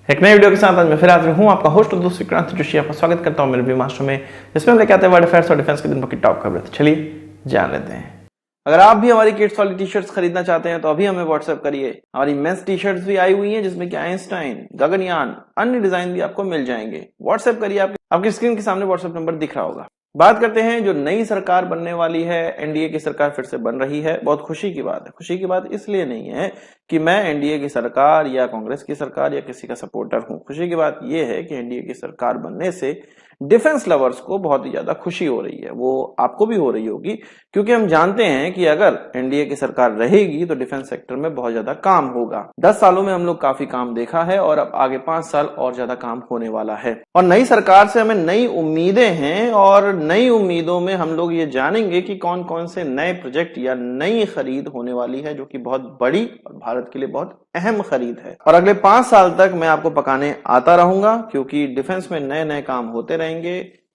एक नई वीडियो के साथ आज मैं फिर हाजिर हूँ, आपका होस्ट और दोस्त विक्रांत जोशी। आपका स्वागत करता हूँ मेरे रिव्यू मास्टर में, जिसमें हम लेके आते हैं वर्ल्ड अफेयर्स और डिफेंस के दिन भर की टॉप खबरें। तो चलिए जान लेते हैं। अगर आप भी हमारी किड्स वाली टी शर्ट्स खरीदना चाहते हैं तो अभी हमें व्हाट्सएप करिए। हमारी मेंस टी शर्ट्स भी आई हुई हैं, जिसमें कि आइंस्टाइन, गगनयान, अन्य डिजाइन भी आपको मिल जाएंगे। व्हाट्सएप करिए, आपकी स्क्रीन के सामने व्हाट्सएप नंबर दिख रहा होगा। बात करते हैं जो नई सरकार बनने वाली है। एनडीए की सरकार फिर से बन रही है, बहुत खुशी की बात है। खुशी की बात इसलिए नहीं है कि मैं एनडीए की सरकार या कांग्रेस की सरकार या किसी का सपोर्टर हूं। खुशी की बात यह है कि एनडीए की सरकार बनने से डिफेंस लवर्स को बहुत ही ज्यादा खुशी हो रही है। वो आपको भी हो रही होगी, क्योंकि हम जानते हैं कि अगर एनडीए की सरकार रहेगी तो डिफेंस सेक्टर में बहुत ज्यादा काम होगा। 10 सालों में हम लोग काफी काम देखा है और अब आगे 5 साल और ज्यादा काम होने वाला है। और नई सरकार से हमें नई उम्मीदें हैं और नई उम्मीदों में हम लोग ये जानेंगे कि कौन कौन से नए प्रोजेक्ट या नई खरीद होने वाली है, जो कि बहुत बड़ी और भारत के लिए बहुत अहम खरीद है। और अगले 5 साल तक मैं आपको पकाने आता रहूंगा, क्योंकि डिफेंस में नए नए काम होते रहेंगे।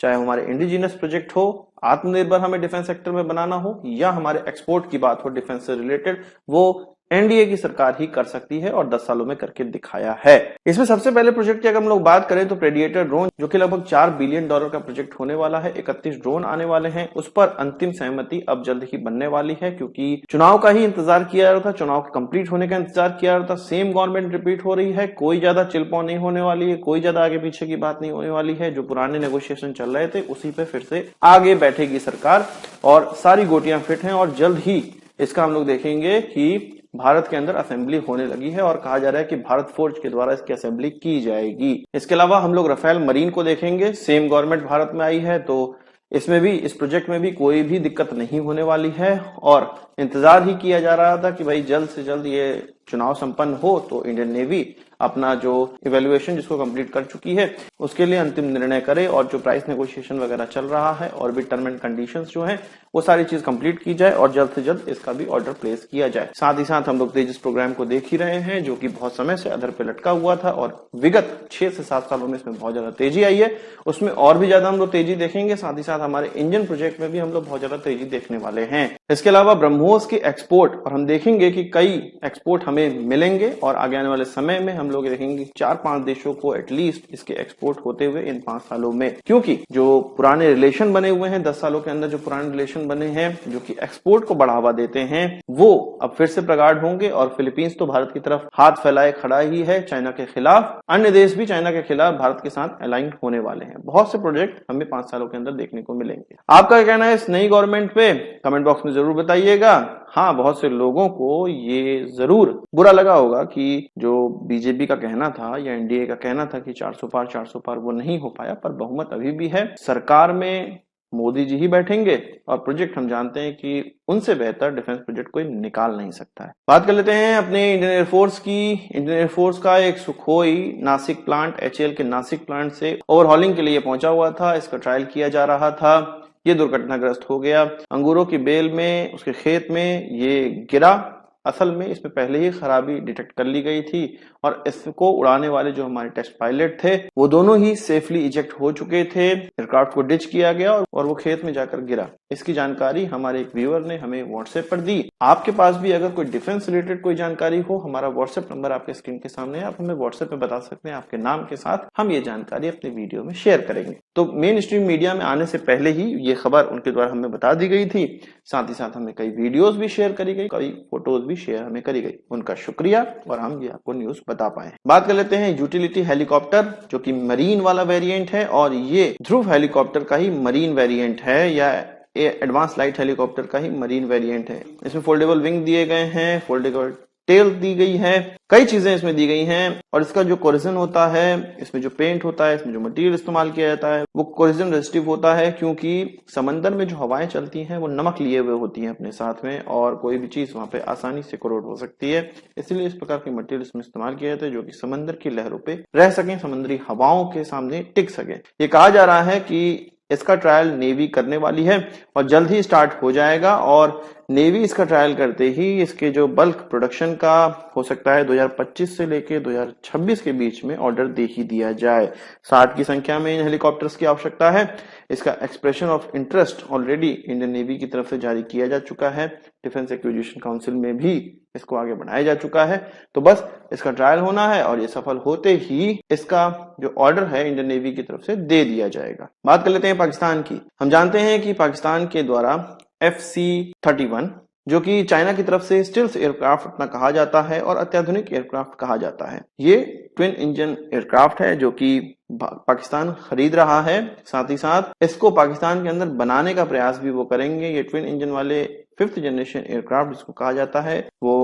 चाहे हमारे इंडिजिनस प्रोजेक्ट हो, आत्मनिर्भर हमें डिफेंस सेक्टर में बनाना हो, या हमारे एक्सपोर्ट की बात हो डिफेंस से रिलेटेड, वो एनडीए की सरकार ही कर सकती है और 10 सालों में करके दिखाया है। इसमें सबसे पहले प्रोजेक्ट की अगर हम लोग बात करें तो प्रेडिएटर ड्रोन, जो कि लगभग $4 बिलियन का प्रोजेक्ट होने वाला है। 31 ड्रोन आने वाले हैं। उस पर अंतिम सहमति अब जल्द ही बनने वाली है, क्योंकि चुनाव का ही इंतजार किया जा रहा था, चुनाव के कंप्लीट होने का इंतजार किया जा रहा था। सेम गवर्नमेंट रिपीट हो रही है, कोई ज्यादा चिलपौ नहीं होने वाली है, कोई ज्यादा आगे पीछे की बात नहीं होने वाली है। जो पुराने नेगोशिएशन चल रहे थे उसी पे फिर से आगे बैठेगी सरकार और सारी गोटियां फिट हैं। और जल्द ही इसका हम लोग देखेंगे कि भारत के अंदर असेंबली होने लगी है और कहा जा रहा है कि भारत फोर्ज के द्वारा इसकी असेंबली की जाएगी। इसके अलावा हम लोग राफेल मरीन को देखेंगे। सेम गवर्नमेंट भारत में आई है, तो इसमें भी, इस प्रोजेक्ट में भी कोई भी दिक्कत नहीं होने वाली है। और इंतजार ही किया जा रहा था कि भाई जल्द से जल्द ये चुनाव संपन्न हो तो इंडियन नेवी अपना जो इवेल्युएशन जिसको कंप्लीट कर चुकी है उसके लिए अंतिम निर्णय करे, और जो प्राइस नेगोशिएशन वगैरह चल रहा है और भी टर्म एंड कंडीशंस जो हैं वो सारी चीज कंप्लीट की जाए और जल्द से जल्द इसका भी ऑर्डर प्लेस किया जाए। साथ ही साथ हम लोग तेजस प्रोग्राम को देख ही रहे हैं, जो कि बहुत समय से अधर पे लटका हुआ था और विगत 6 से 7 सालों में इसमें बहुत ज्यादा तेजी आई है। उसमें और भी ज्यादा हम लोग तेजी देखेंगे। साथ ही साथ हमारे इंजन प्रोजेक्ट में भी हम लोग बहुत ज्यादा तेजी देखने वाले हैं। इसके अलावा ब्रह्मोस के एक्सपोर्ट, और हम देखेंगे कि कई एक्सपोर्ट हमें मिलेंगे और आगे आने वाले समय में हम लोग देखेंगे 4-5 देशों को एटलीस्ट इसके एक्सपोर्ट होते हुए इन 5 सालों में। क्योंकि जो पुराने रिलेशन बने हुए हैं 10 सालों के अंदर, जो पुराने रिलेशन बने हैं जो कि एक्सपोर्ट को बढ़ावा देते हैं, वो अब फिर से प्रगाढ़ होंगे। और फिलीपींस तो भारत की तरफ हाथ फैलाए खड़ा ही है चाइना के खिलाफ। अन्य देश भी चाइना के खिलाफ भारत के साथ अलाइन होने वाले हैं। बहुत से प्रोजेक्ट हमें 5 सालों के अंदर देखने को मिलेंगे। आपका क्या कहना है इस नई गवर्नमेंट पे? कमेंट बॉक्स में जरूर बताइएगा। हाँ, बहुत से लोगों को ये जरूर बुरा लगा होगा कि जो बीजेपी का कहना था या एनडीए का कहना था कि 400 पार वो नहीं हो पाया, पर बहुमत अभी भी है। सरकार में मोदी जी ही बैठेंगे और प्रोजेक्ट हम जानते हैं कि उनसे बेहतर डिफेंस प्रोजेक्ट कोई निकाल नहीं सकता है। बात कर लेते हैं अपने इंडियन एयरफोर्स की। इंडियन एयरफोर्स का एक सुखोई नासिक प्लांट, एचएएल के नासिक प्लांट से ओवरहॉलिंग के लिए पहुंचा हुआ था। इसका ट्रायल किया जा रहा था। ये दुर्घटनाग्रस्त हो गया। अंगूरों की बेल में, उसके खेत में ये गिरा। असल में इसमें पहले ही खराबी डिटेक्ट कर ली गई थी और इसको उड़ाने वाले जो हमारे टेस्ट पायलट थे वो दोनों ही सेफली इजेक्ट हो चुके थे। एयरक्राफ्ट को डिच किया गया और वो खेत में जाकर गिरा। इसकी जानकारी हमारे एक व्यूअर ने हमें व्हाट्सएप पर दी। आपके पास भी अगर कोई डिफेंस रिलेटेड कोई जानकारी हो, हमारा व्हाट्सएप नंबर आपके स्क्रीन के सामने है, आप हमें व्हाट्सएप में बता सकते हैं आपके नाम के साथ। हम ये जानकारी अपने वीडियो में शेयर करेंगे। तो मेन स्ट्रीम मीडिया में आने से पहले ही ये खबर उनके द्वारा हमें बता दी गई थी। साथ ही साथ हमें कई वीडियोस भी शेयर करी गई, कई फोटोज भी शेयर हमें करी गई। उनका शुक्रिया, और हम ये आपको न्यूज बता पाए। बात कर लेते हैं यूटिलिटी हेलीकॉप्टर, जो कि मरीन वाला वेरिएंट है और ये ध्रुव हेलीकॉप्टर का ही मरीन वेरिएंट है, या एडवांस लाइट हेलीकॉप्टर का ही मरीन वेरिएंट है। इसमें फोल्डेबल विंग दिए गए हैं, फोल्डेबल टेल दी गई है, कई चीजें इसमें दी गई हैं। और इसका जो कोरिजन होता है, इसमें जो पेंट होता है, इसमें जो मटेरियल इस्तेमाल किया जाता है, वो कोरिजन रेजिस्टिव होता है, क्योंकि समंदर में जो हवाएं चलती हैं वो नमक लिए हुए होती हैं अपने साथ में, और कोई भी चीज वहां पे आसानी से कोरोड हो सकती है। इसलिए इस प्रकार की मटेरियल इसमें इस्तेमाल किया जाता है जो कि समंदर की लहरों पे रह सके, समुद्री हवाओं के सामने टिक सके। ये कहा जा रहा है कि इसका ट्रायल नेवी करने वाली है और जल्द ही स्टार्ट हो जाएगा। और नेवी इसका ट्रायल करते ही इसके जो बल्क प्रोडक्शन का हो सकता है 2025 से लेके 2026 के बीच में ऑर्डर दे ही दिया जाए। 60 की संख्या में इन हेलीकॉप्टर्स की आवश्यकता है। इसका expression of interest already Indian navy की तरफ से जारी किया जा चुका है। डिफेंस एक्विजिशन काउंसिल में भी इसको आगे बढ़ाया जा चुका है। तो बस इसका ट्रायल होना है और ये सफल होते ही इसका जो ऑर्डर है इंडियन नेवी की तरफ से दे दिया जाएगा। बात कर लेते हैं पाकिस्तान की। हम जानते हैं कि पाकिस्तान के द्वारा FC-31 जो कि चाइना की तरफ से स्टिल्स एयरक्राफ्ट अपना कहा जाता है और अत्याधुनिक एयरक्राफ्ट कहा जाता है। ये ट्विन इंजन एयरक्राफ्ट है जो कि पाकिस्तान खरीद रहा है। साथ ही साथ इसको पाकिस्तान के अंदर बनाने का प्रयास भी वो करेंगे। ये ट्विन इंजन वाले 5th जनरेशन एयरक्राफ्ट जिसको कहा जाता है वो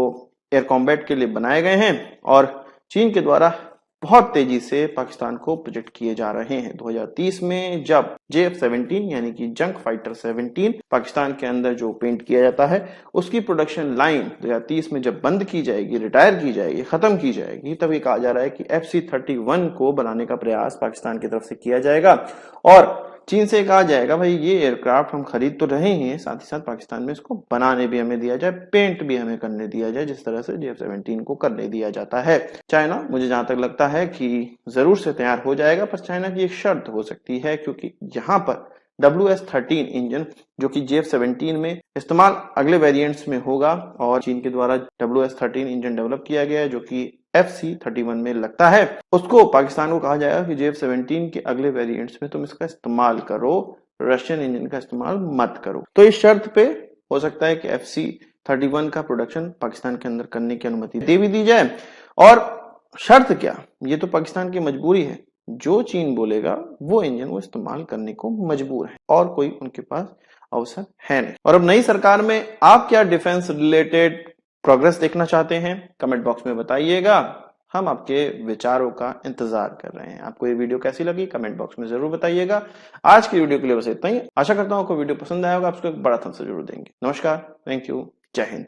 एयर कॉम्बैट के लिए बनाए गए हैं और चीन के द्वारा बहुत तेजी से पाकिस्तान को प्रोजेक्ट किए जा रहे हैं। 2030 में जब JF-17 यानी कि जंग फाइटर 17 पाकिस्तान के अंदर जो पेंट किया जाता है उसकी प्रोडक्शन लाइन 2030 में जब बंद की जाएगी, रिटायर की जाएगी, खत्म की जाएगी, तभी कहा जा रहा है कि FC-31 को बनाने का प्रयास पाकिस्तान की तरफ से किया जाएगा और चीन से कहा जाएगा भाई ये एयरक्राफ्ट हम खरीद तो रहे हैं, साथ ही साथ पाकिस्तान में इसको बनाने भी हमें दिया जाए, पेंट भी हमें करने दिया जाए, जिस तरह से JF-17 को करने दिया जाता है। चाइना मुझे जहां तक लगता है कि जरूर से तैयार हो जाएगा, पर चाइना की एक शर्त हो सकती है क्योंकि यहाँ पर WS-13 इंजन जो कि JF-17 में इस्तेमाल अगले वेरिएंट्स में होगा और चीन के द्वारा WS-13 इंजन डेवलप किया गया है जो कि FC-31 में लगता है। उसको पाकिस्तान को कहा जाएगा कि JF-17 के अगले वेरिएंट्स में तुम इसका इस्तेमाल करो, रशियन इंजन का इस्तेमाल मत करो। तो इस शर्त पे हो सकता है कि FC-31 का प्रोडक्शन पाकिस्तान के अंदर करने की अनुमति दे भी दी जाए। और शर्त क्या, ये तो पाकिस्तान की मजबूरी है। जो चीन बोलेगा वो इंजन वो इस्तेमाल करने को मजबूर है और कोई उनके पास अवसर है नहीं। और अब नई सरकार में आप क्या डिफेंस रिलेटेड प्रोग्रेस देखना चाहते हैं, कमेंट बॉक्स में बताइएगा। हम आपके विचारों का इंतजार कर रहे हैं। आपको ये वीडियो कैसी लगी कमेंट बॉक्स में जरूर बताइएगा। आज की वीडियो के लिए बस इतना ही। आशा करता हूं आपको वीडियो पसंद आया होगा। आप उसको एक बड़ा थम्स अप जरूर देंगे। नमस्कार, थैंक यू, जय हिंद।